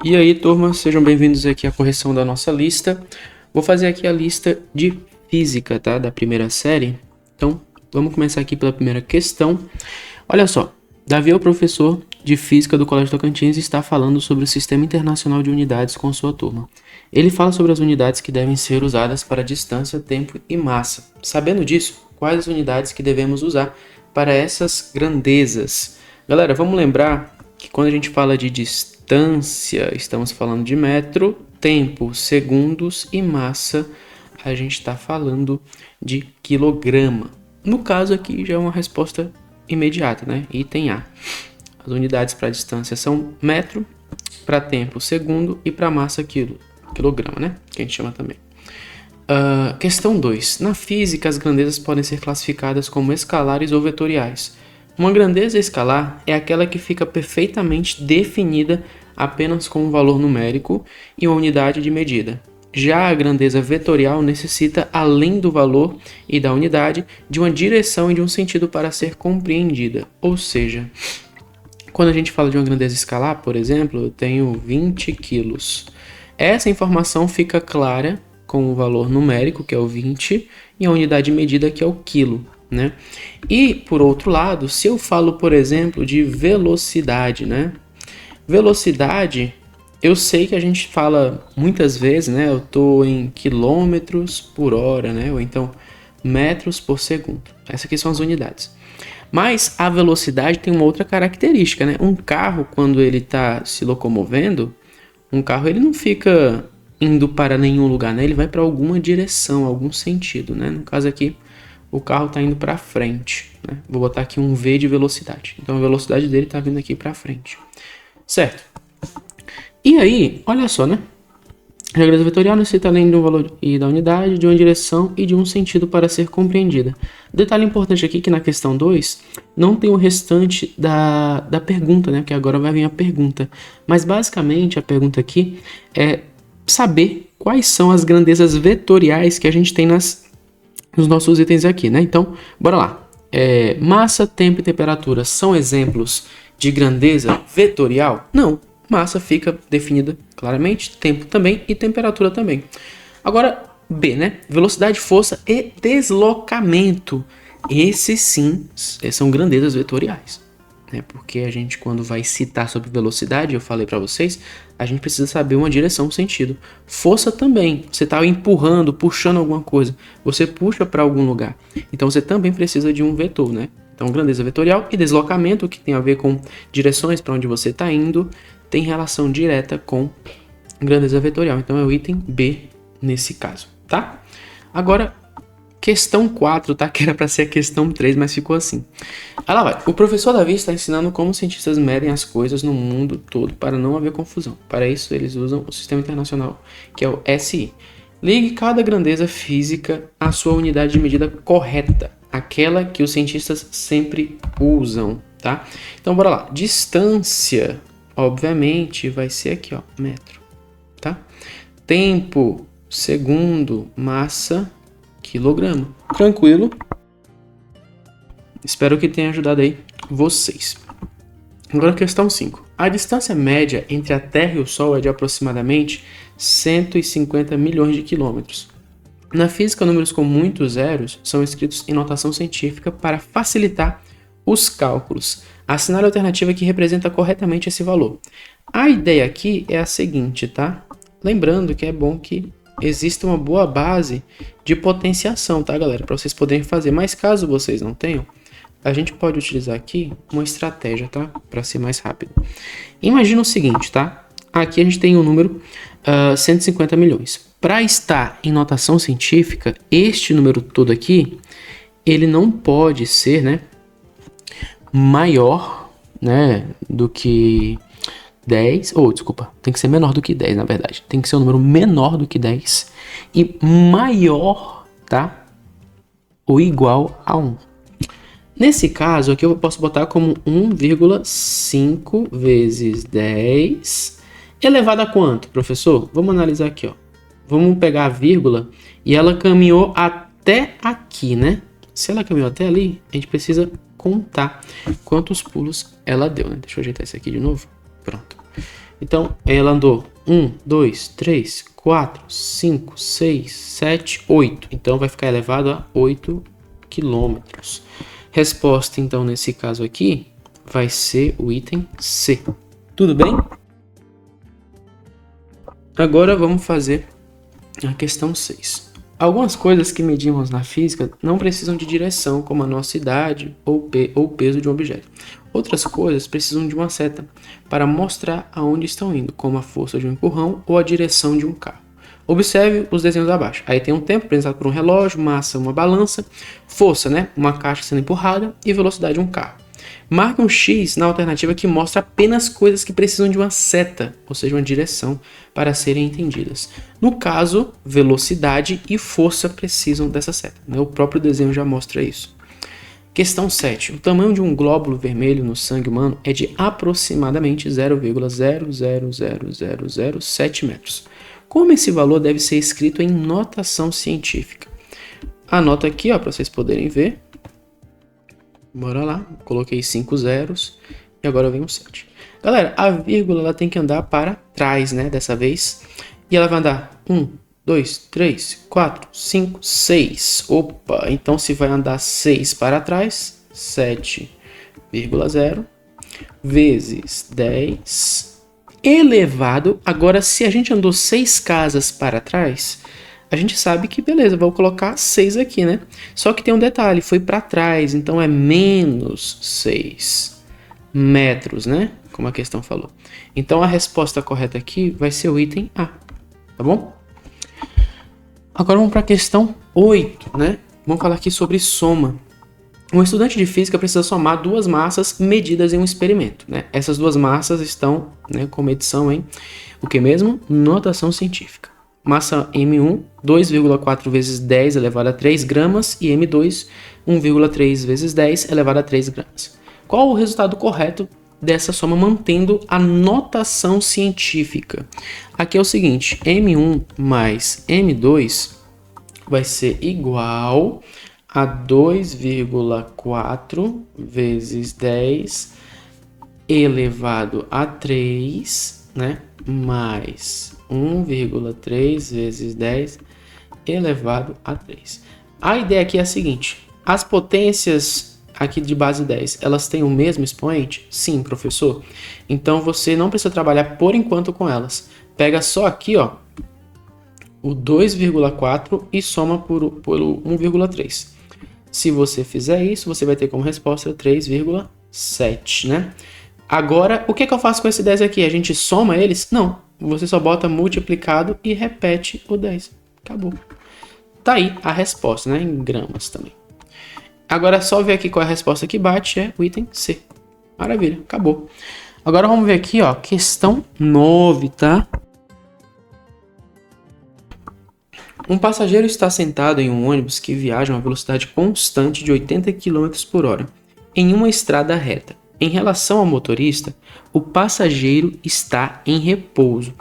E aí, turma, sejam bem-vindos aqui à correção da nossa lista. Vou fazer aqui a lista de física, tá? Da primeira série. Então, vamos começar aqui pela primeira questão. Olha só, Davi é o professor de física do Colégio Tocantins e está falando sobre o Sistema Internacional de Unidades com sua turma. Ele fala sobre as unidades que devem ser usadas para distância, tempo e massa. Sabendo disso, quais as unidades que devemos usar para essas grandezas? Galera, vamos lembrar que quando a gente fala de distância, estamos falando de metro, tempo, segundos e massa, a gente está falando de quilograma. No caso aqui já é uma resposta imediata, né? Item A. As unidades para distância são metro, para tempo, segundo e para massa, quilograma, né? Que a gente chama também. Questão 2. Na física, as grandezas podem ser classificadas como escalares ou vetoriais. Uma grandeza escalar é aquela que fica perfeitamente definida apenas com um valor numérico e uma unidade de medida. Já a grandeza vetorial necessita, além do valor e da unidade, de uma direção e de um sentido para ser compreendida. Ou seja, quando a gente fala de uma grandeza escalar, por exemplo, eu tenho 20 quilos. Essa informação fica clara com o valor numérico, que é o 20, e a unidade de medida, que é o quilo, né? E, por outro lado, se eu falo, por exemplo, de velocidade, né? Velocidade, eu sei que a gente fala muitas vezes, né? Eu estou em quilômetros por hora, né? Ou então metros por segundo. Essas aqui são as unidades. Mas a velocidade tem uma outra característica, né? Um carro, quando ele está se locomovendo, um carro ele não fica indo para nenhum lugar, né? Ele vai para alguma direção, algum sentido, né? No caso aqui, o carro está indo para frente, né? Vou botar aqui um V de velocidade. Então a velocidade dele está vindo aqui para frente. Certo. E aí, olha só, né? A grandeza vetorial necessita, além de um valor e da unidade, de uma direção e de um sentido para ser compreendida. Detalhe importante aqui que na questão 2 não tem o restante da pergunta, né? Que agora vai vir a pergunta. Mas basicamente a pergunta aqui é saber quais são as grandezas vetoriais que a gente tem nos nossos itens aqui, né? Então, bora lá. Massa, tempo e temperatura são exemplos de grandeza vetorial? Não. Massa fica definida claramente, tempo também e temperatura também. Agora, B, né? Velocidade, força e deslocamento. Esses sim são grandezas vetoriais, né? Porque a gente, quando vai citar sobre velocidade, eu falei para vocês, a gente precisa saber uma direção, um sentido. Força também. Você está empurrando, puxando alguma coisa. Você puxa para algum lugar. Então, você também precisa de um vetor, né? Então, grandeza vetorial e deslocamento, que tem a ver com direções para onde você está indo, tem relação direta com grandeza vetorial. Então, é o item B nesse caso, tá? Agora, questão 4, tá? Que era para ser a questão 3, mas ficou assim. Ela vai. O professor Davi está ensinando como os cientistas medem as coisas no mundo todo para não haver confusão. Para isso, eles usam o Sistema Internacional, que é o SI. Ligue cada grandeza física à sua unidade de medida correta, aquela que os cientistas sempre usam, tá? Então, bora lá. Distância, obviamente, vai ser aqui, ó, metro, tá? Tempo, segundo, massa, quilograma. Tranquilo? Espero que tenha ajudado aí vocês. Agora, questão 5. A distância média entre a Terra e o Sol é de aproximadamente 150 milhões de quilômetros. Na física, números com muitos zeros são escritos em notação científica para facilitar os cálculos. Assinale a alternativa que representa corretamente esse valor. A ideia aqui é a seguinte, tá? Lembrando que é bom que exista uma boa base de potenciação, tá, galera? Para vocês poderem fazer. Mas caso vocês não tenham, a gente pode utilizar aqui uma estratégia, tá? Para ser mais rápido. Imagina o seguinte, tá? Aqui a gente tem o número 150 milhões. Para estar em notação científica, este número todo aqui, ele não pode ser, né, maior, né, do que 10, desculpa, tem que ser menor do que 10, na verdade. Tem que ser um número menor do que 10 e maior, tá? Ou igual a 1. Nesse caso aqui eu posso botar como 1,5 vezes 10 elevado a quanto, professor? Vamos analisar aqui, ó. Vamos pegar a vírgula e ela caminhou até aqui, né? Se ela caminhou até ali, a gente precisa contar quantos pulos ela deu, né? Deixa eu ajeitar isso aqui de novo. Pronto. Então, ela andou 1, 2, 3, 4, 5, 6, 7, 8. Então, vai ficar elevado a 8 quilômetros. Resposta, então, nesse caso aqui, vai ser o item C. Tudo bem? Agora, vamos fazer a questão 6. Algumas coisas que medimos na física não precisam de direção, como a nossa idade ou peso de um objeto. Outras coisas precisam de uma seta para mostrar aonde estão indo, como a força de um empurrão ou a direção de um carro. Observe os desenhos abaixo. Aí tem um tempo representado por um relógio, massa, uma balança, força, né, uma caixa sendo empurrada e velocidade, um carro. Marque um X na alternativa que mostra apenas coisas que precisam de uma seta, ou seja, uma direção, para serem entendidas. No caso, velocidade e força precisam dessa seta, né? O próprio desenho já mostra isso. Questão 7. O tamanho de um glóbulo vermelho no sangue humano é de aproximadamente 0,00007 metros. Como esse valor deve ser escrito em notação científica? Anota aqui, para vocês poderem ver. Bora lá, coloquei 5 zeros e agora vem um 7. Galera, a vírgula ela tem que andar para trás, né, dessa vez. E ela vai andar 1, 2, 3, 4, 5, 6. Opa, então se vai andar 6 para trás, 7,0 vezes 10 elevado. Agora, se a gente andou 6 casas para trás, a gente sabe que, beleza, vou colocar 6 aqui, né? Só que tem um detalhe, foi para trás, então é menos 6 metros, né? Como a questão falou. Então, a resposta correta aqui vai ser o item A, tá bom? Agora vamos para a questão 8, né? Vamos falar aqui sobre soma. Um estudante de física precisa somar duas massas medidas em um experimento, né? Essas duas massas estão, né, com medição em o que mesmo? Notação científica. Massa M1, 2,4 vezes 10 elevado a 3 gramas e M2, 1,3 vezes 10 elevado a 3 gramas. Qual o resultado correto dessa soma mantendo a notação científica? Aqui é o seguinte, M1 mais M2 vai ser igual a 2,4 vezes 10 elevado a 3, né? Mais 1,3 vezes 10 elevado a 3. A ideia aqui é a seguinte, as potências aqui de base 10, elas têm o mesmo expoente? Sim, professor. Então você não precisa trabalhar por enquanto com elas. Pega só aqui, ó, o 2,4 e soma por 1,3. Se você fizer isso, você vai ter como resposta 3,7, né? Agora, o que é que eu faço com esse 10 aqui? A gente soma eles? Não. Você só bota multiplicado e repete o 10. Acabou. Tá aí a resposta, né? Em gramas também. Agora, só ver aqui qual é a resposta que bate, é o item C. Maravilha, acabou. Agora vamos ver aqui, ó, questão 9, tá? Um passageiro está sentado em um ônibus que viaja a uma velocidade constante de 80 km por hora, em uma estrada reta. Em relação ao motorista, o passageiro está em repouso.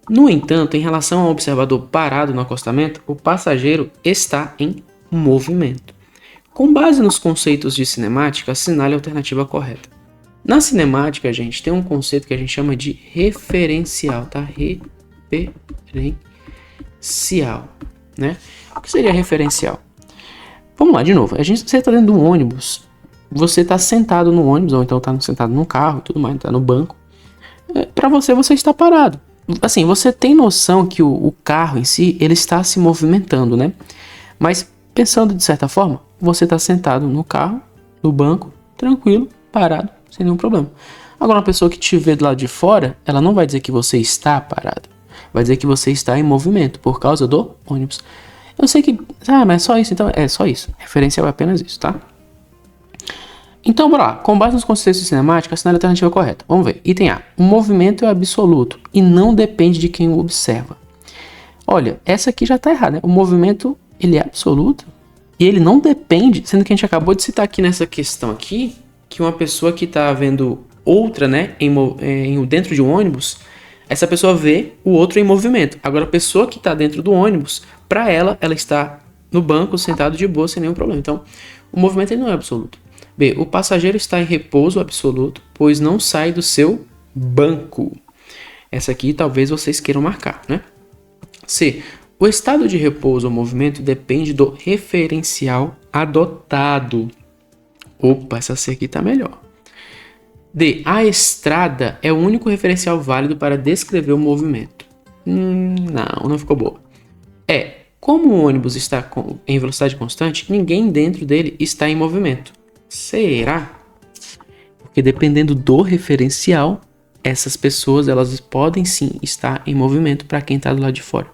No entanto, em relação ao observador parado no acostamento, o passageiro está em movimento. Com base nos conceitos de cinemática, assinale a alternativa correta. Na cinemática, gente, tem um conceito que a gente chama de referencial, tá? Referencial, né? O que seria referencial? Vamos lá, de novo. Você está dentro de um ônibus, você está sentado no ônibus, ou então está sentado no carro e tudo mais, está no banco. Para você está parado. Assim, você tem noção que o carro em si, ele está se movimentando, né? Mas, pensando de certa forma, você está sentado no carro, no banco, tranquilo, parado, sem nenhum problema. Agora, uma pessoa que te vê do lado de fora, ela não vai dizer que você está parado. Vai dizer que você está em movimento por causa do ônibus. Eu sei que... mas é só isso, então... É só isso. Referencial é apenas isso, tá? Então, bora lá. Com base nos conceitos de cinemática, assinale a alternativa correta. Vamos ver. Item A. O movimento é absoluto e não depende de quem o observa. Olha, essa aqui já está errada, né? O movimento, ele é absoluto e ele não depende, sendo que a gente acabou de citar aqui nessa questão aqui, que uma pessoa que está vendo outra, né, dentro de um ônibus, essa pessoa vê o outro em movimento. Agora, a pessoa que está dentro do ônibus, para ela está no banco, sentado de boa, sem nenhum problema. Então, o movimento ele não é absoluto. B. O passageiro está em repouso absoluto, pois não sai do seu banco. Essa aqui talvez vocês queiram marcar, né? C. O estado de repouso ou movimento depende do referencial adotado. Opa, essa C aqui tá melhor. D. A estrada é o único referencial válido para descrever o movimento. Não ficou boa. E. Como o ônibus está em velocidade constante, ninguém dentro dele está em movimento. Será? Porque dependendo do referencial, essas pessoas elas podem sim estar em movimento para quem está do lado de fora.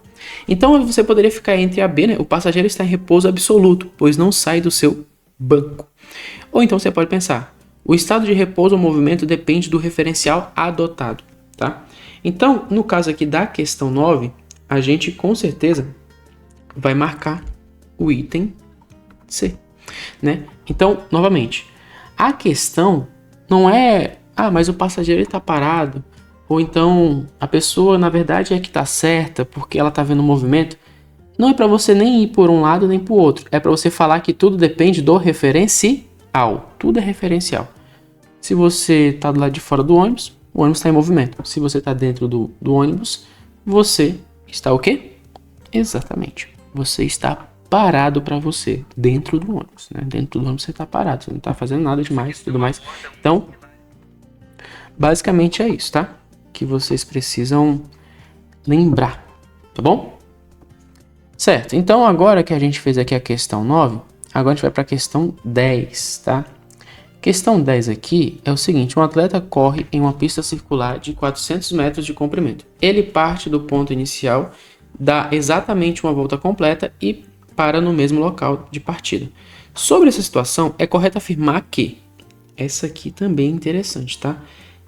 Então você poderia ficar entre a B, né? O passageiro está em repouso absoluto, pois não sai do seu banco. Ou então você pode pensar, o estado de repouso ou movimento depende do referencial adotado, tá? Então, no caso aqui da questão 9, a gente com certeza vai marcar o item C, né? Então, novamente, a questão não é, mas o passageiro está parado, ou então a pessoa, na verdade, é que está certa porque ela está vendo o movimento. Não é para você nem ir por um lado nem por outro. É para você falar que tudo depende do referencial. Tudo é referencial. Se você está do lado de fora do ônibus, o ônibus está em movimento. Se você está dentro do ônibus, você está o quê? Exatamente. Você está parado para você dentro do ônibus, né? Dentro do ônibus você está parado, você não está fazendo nada demais e tudo mais. Então, basicamente é isso, tá? Que vocês precisam lembrar, tá bom? Certo, então agora que a gente fez aqui a questão 9, agora a gente vai para a questão 10, tá? Questão 10 aqui é o seguinte, um atleta corre em uma pista circular de 400 metros de comprimento. Ele parte do ponto inicial, dá exatamente uma volta completa e para no mesmo local de partida. Sobre essa situação, é correto afirmar que... Essa aqui também é interessante, tá?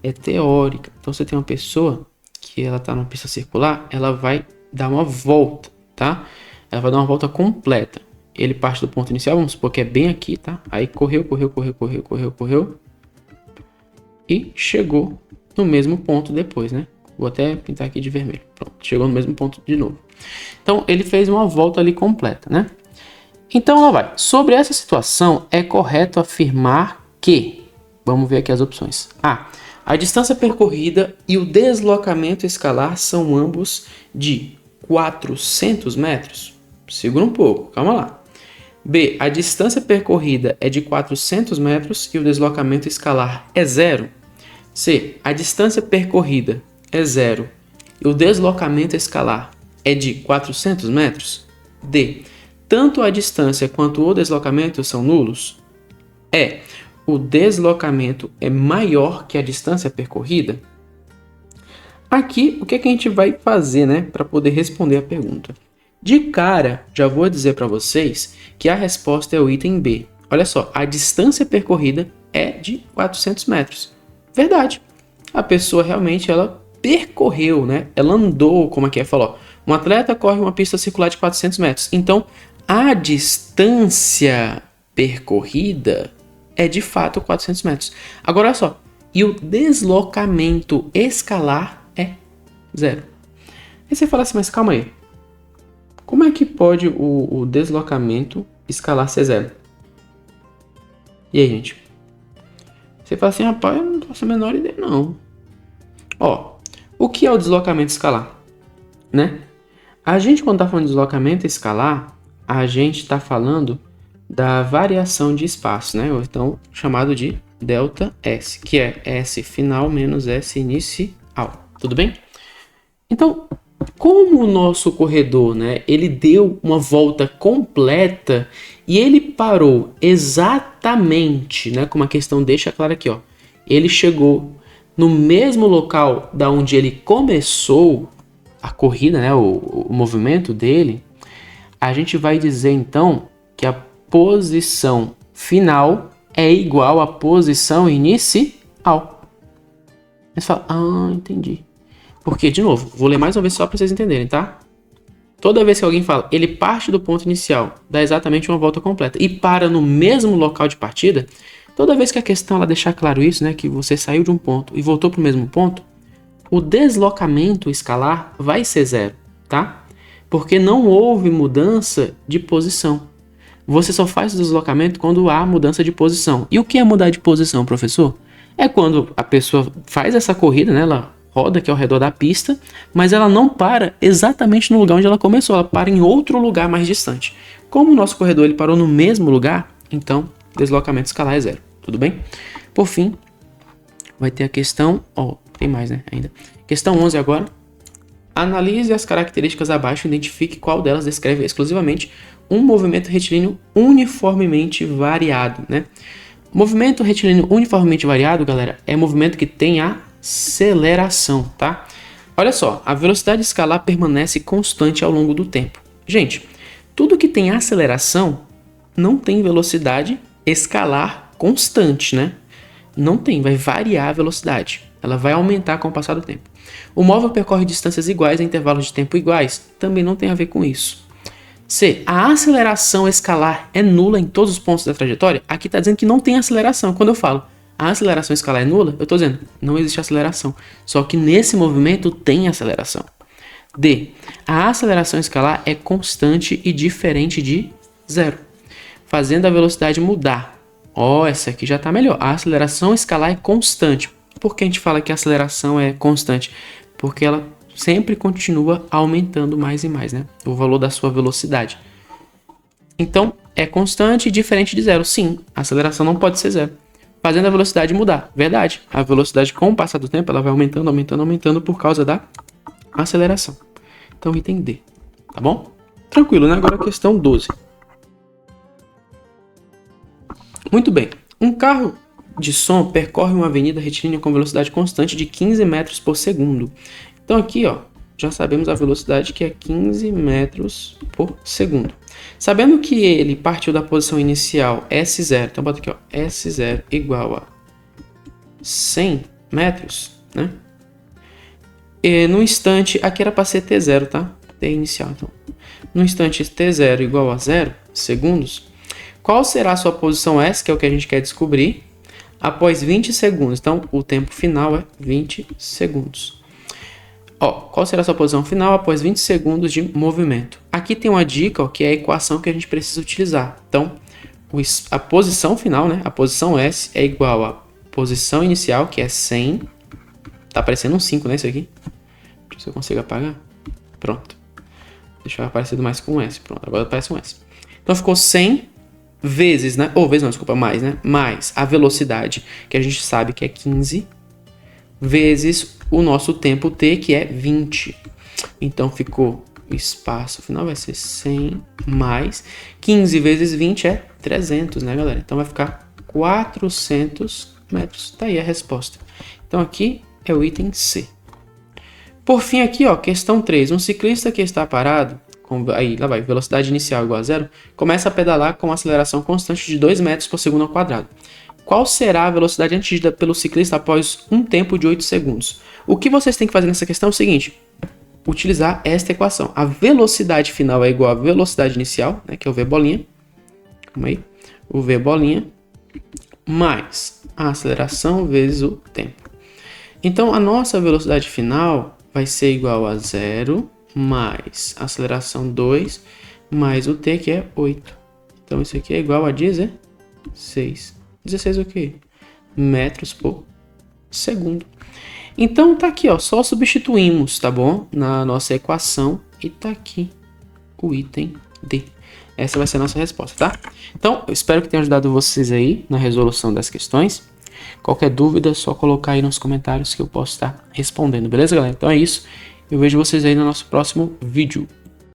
É teórica. Então, você tem uma pessoa que ela está numa pista circular, ela vai dar uma volta, tá? Ela vai dar uma volta completa. Ele parte do ponto inicial, vamos supor que é bem aqui, tá? Aí correu. E chegou no mesmo ponto depois, né? Vou até pintar aqui de vermelho. Pronto, chegou no mesmo ponto de novo. Então, ele fez uma volta ali completa, né? Então, lá vai. Sobre essa situação, é correto afirmar que... Vamos ver aqui as opções. A distância percorrida e o deslocamento escalar são ambos de 400 metros? Segura um pouco, calma lá. B. A distância percorrida é de 400 metros e o deslocamento escalar é 0? C. A distância percorrida é 0 e o deslocamento escalar é de 400 metros? D. Tanto a distância quanto o deslocamento são nulos? E. O deslocamento é maior que a distância percorrida? Aqui, o que a gente vai fazer, né, para poder responder a pergunta? De cara, já vou dizer para vocês que a resposta é o item B. Olha só, a distância percorrida é de 400 metros. Verdade. A pessoa realmente, ela percorreu, né? Ela andou, como aqui falou. Um atleta corre uma pista circular de 400 metros. Então, a distância percorrida é de fato 400 metros. Agora, olha só. E o deslocamento escalar é 0. Aí você fala assim, mas calma aí. Como é que pode o deslocamento escalar ser 0? E aí, gente? Você fala assim, rapaz, eu não faço a menor ideia, não. Ó, o que é o deslocamento escalar? Né? A gente, quando está falando de deslocamento escalar, a gente está falando da variação de espaço, né? Ou então chamado de delta S, que é S final menos S inicial. Tudo bem? Então, como o nosso corredor, né, ele deu uma volta completa e ele parou exatamente, né, como a questão deixa claro aqui, ó, ele chegou no mesmo local da onde ele começou a corrida, né, o movimento dele, a gente vai dizer então que a posição final é igual à posição inicial. Você fala, entendi. Porque, de novo, vou ler mais uma vez só para vocês entenderem, tá? Toda vez que alguém fala, ele parte do ponto inicial, dá exatamente uma volta completa e para no mesmo local de partida, toda vez que a questão ela deixar claro isso, né, que você saiu de um ponto e voltou para o mesmo ponto, o deslocamento escalar vai ser 0, tá? Porque não houve mudança de posição. Você só faz o deslocamento quando há mudança de posição. E o que é mudar de posição, professor? É quando a pessoa faz essa corrida, né, ela roda aqui ao redor da pista, mas ela não para exatamente no lugar onde ela começou, ela para em outro lugar mais distante. Como o nosso corredor ele parou no mesmo lugar, então deslocamento escalar é 0, tudo bem? Por fim, vai ter a questão, tem mais, né, ainda. Questão 11 agora. Analise as características abaixo e identifique qual delas descreve exclusivamente um movimento retilíneo uniformemente variado, né? Movimento retilíneo uniformemente variado, galera, é movimento que tem aceleração, tá? Olha só, a velocidade escalar permanece constante ao longo do tempo. Gente, tudo que tem aceleração não tem velocidade escalar constante, né? Não tem, vai variar a velocidade. Ela vai aumentar com o passar do tempo. O móvel percorre distâncias iguais a intervalos de tempo iguais. Também não tem a ver com isso. C. A aceleração escalar é nula em todos os pontos da trajetória? Aqui está dizendo que não tem aceleração. Quando eu falo a aceleração escalar é nula, eu estou dizendo não existe aceleração. Só que nesse movimento tem aceleração. D. A aceleração escalar é constante e diferente de zero, fazendo a velocidade mudar. Essa aqui já está melhor. A aceleração escalar é constante. Por que a gente fala que a aceleração é constante? Porque ela sempre continua aumentando mais e mais, né? O valor da sua velocidade. Então, é constante e diferente de zero. Sim, a aceleração não pode ser zero, fazendo a velocidade mudar. Verdade. A velocidade, com o passar do tempo, ela vai aumentando, aumentando, aumentando por causa da aceleração. Então, item D. Tá bom? Tranquilo, né? Agora a questão 12. Muito bem. Um carro de som percorre uma avenida retilínea com velocidade constante de 15 metros por segundo. Então aqui, já sabemos a velocidade que é 15 metros por segundo. Sabendo que ele partiu da posição inicial S0, então bota aqui, S0 igual a 100 metros, né? E no instante, aqui era para ser T0, tá? T inicial, então. No instante T0 igual a 0 segundos, qual será a sua posição S, que é o que a gente quer descobrir, após 20 segundos. Então, o tempo final é 20 segundos. Qual será a sua posição final após 20 segundos de movimento? Aqui tem uma dica, que é a equação que a gente precisa utilizar. Então, a posição final, né? A posição S é igual à posição inicial, que é 100. Tá aparecendo um 5, né? Isso aqui. Deixa eu ver se eu consigo apagar. Pronto. Deixa eu aparecer mais com um S. Pronto, agora aparece um S. Então, ficou 100 vezes, né? Mais, né? Mais a velocidade, que a gente sabe que é 15, vezes o nosso tempo T, que é 20. Então, ficou o espaço final, vai ser 100 mais 15 vezes 20 é 300, né, galera? Então, vai ficar 400 metros. Tá aí a resposta. Então, aqui é o item C. Por fim, aqui, questão 3. Um ciclista que está parado, lá vai, velocidade inicial igual a 0, começa a pedalar com uma aceleração constante de 2 metros por segundo ao quadrado. Qual será a velocidade atingida pelo ciclista após um tempo de 8 segundos? O que vocês têm que fazer nessa questão é o seguinte: utilizar esta equação. A velocidade final é igual à velocidade inicial, né, que é o V bolinha. Calma aí. O V bolinha mais a aceleração vezes o tempo. Então, a nossa velocidade final vai ser igual a 0 mais a aceleração 2 mais o T, que é 8. Então, isso aqui é igual a 16. 16 o quê? Metros por segundo. Então, tá aqui, só substituímos, tá bom? Na nossa equação e tá aqui o item D. Essa vai ser a nossa resposta, tá? Então, eu espero que tenha ajudado vocês aí na resolução das questões. Qualquer dúvida, é só colocar aí nos comentários que eu posso estar respondendo, beleza, galera? Então é isso. Eu vejo vocês aí no nosso próximo vídeo.